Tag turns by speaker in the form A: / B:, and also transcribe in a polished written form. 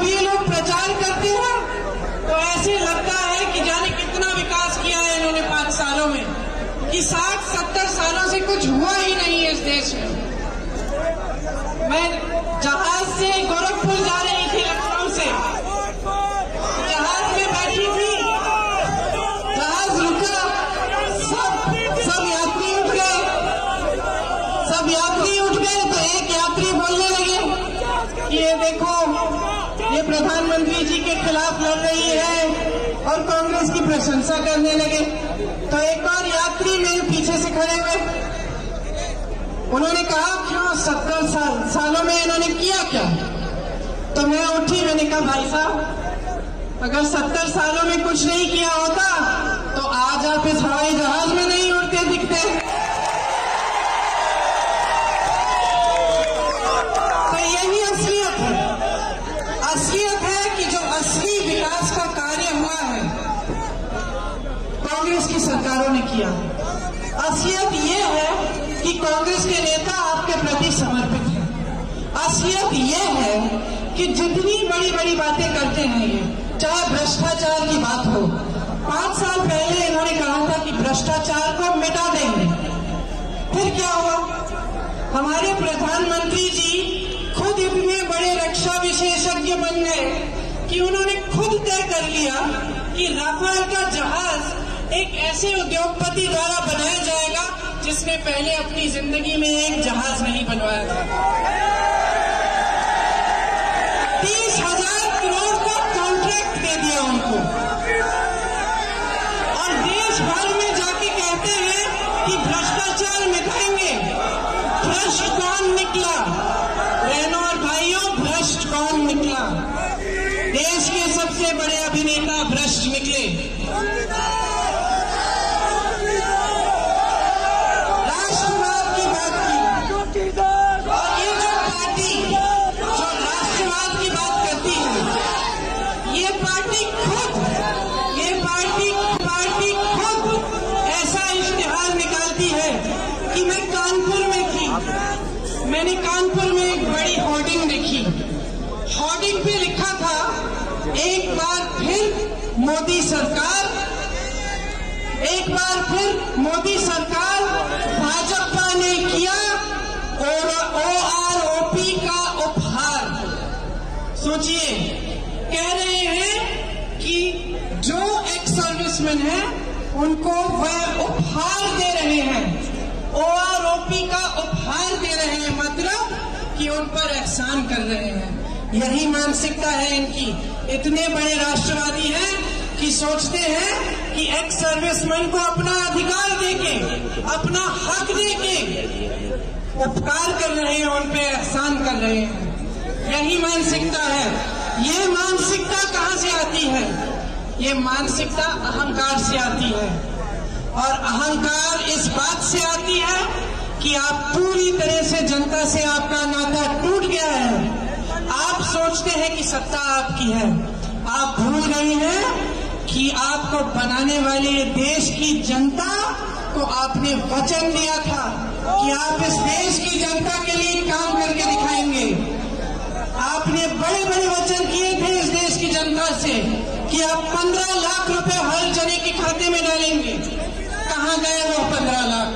A: जब ये लोग प्रचार करते हैं तो ऐसे लगता है कि जाने कितना विकास किया है इन्होंने 5 सालों में, कि 60-70 सालों से कुछ हुआ ही नहीं है इस देश में। मैं जहाज से गोरखपुर जा रही थी, लखनऊ से जहाज में बैठी थी, जहाज रुका, सब यात्री उठ गए, तो एक यात्री बोलने लगे कि ये देखो, ये प्रधानमंत्री जी के खिलाफ लड़ रही है, और कांग्रेस की प्रशंसा करने लगे। तो एक और यात्री मेरे पीछे से खड़े हुए, उन्होंने कहा क्यों 70 सालों में इन्होंने किया क्या? तो मैं उठी, मैंने कहा भाई साहब, अगर 70 सालों में कुछ नहीं किया होता तो आज आप इस हवाई जहाज में नहीं उड़ते दिखते। तो यही असलियत है कि जो असली विकास का कार्य हुआ है कांग्रेस की सरकारों ने किया। असलियत ये है कि कांग्रेस के नेता आपके प्रति समर्पित हैं। असलियत ये है कि जितनी बड़ी बड़ी बातें करते हैं ये, चाहे भ्रष्टाचार की बात हो, 5 साल पहले इन्होंने कहा था कि भ्रष्टाचार को मिटा देंगे। फिर क्या हुआ? हमारे प्रधानमंत्री जी खुद इतने बड़े रक्षा विशेषज्ञ बन गए कि उन्होंने खुद तय कर लिया कि राफेल का जहाज एक ऐसे उद्योगपति द्वारा बनाया जाएगा जिसने पहले अपनी जिंदगी में एक जहाज नहीं बनवाया था। 30,000 करोड़ का कॉन्ट्रैक्ट दे दिया उनको, और देश भर में जाके कहते हैं कि भ्रष्टाचार मिटाएंगे। भ्रष्ट कौन निकला? बहनों और भाइयों, भ्रष्ट कौन निकला? देश के सबसे बड़े अभिनेता भ्रष्ट निकले। राष्ट्रवाद की बात की, और ये जो पार्टी जो राष्ट्रवाद की बात करती है, ये पार्टी खुद ऐसा इश्तिहार निकालती है कि मैं कानपुर में थी, मैंने कानपुर में एक बड़ी होर्डिंग देखी। होर्डिंग पे लिखा था, एक बार फिर मोदी सरकार, भाजपा ने किया OROP का उपहार। सोचिए, कह रहे हैं कि जो एक्स सर्विसमैन है उनको वह उपहार दे रहे हैं, OROP का उपहार दे रहे हैं, मतलब कि उन पर एहसान कर रहे हैं। यही मानसिकता है इनकी। इतने बड़े राष्ट्रवादी हैं कि सोचते हैं कि एक्स सर्विसमैन को अपना अधिकार देके, अपना हक देके उपकार कर रहे हैं, उन पे एहसान कर रहे हैं। यही मानसिकता है। ये मानसिकता कहां से आती है? ये मानसिकता अहंकार से आती है, और अहंकार इस बात से आती है कि आप पूरी तरह से जनता से आपका नाता टूट गया है। आप सोचते हैं कि सत्ता आपकी है, आप भूल गए हैं कि आपको बनाने वाले देश की जनता को आपने वचन दिया था कि आप इस देश की जनता के लिए काम करके दिखाएंगे। आपने बड़े बड़े वचन किए थे इस देश की जनता से कि आप 15 लाख रुपए हर जने के खाते में डालेंगे। कहां गए वो 15 लाख?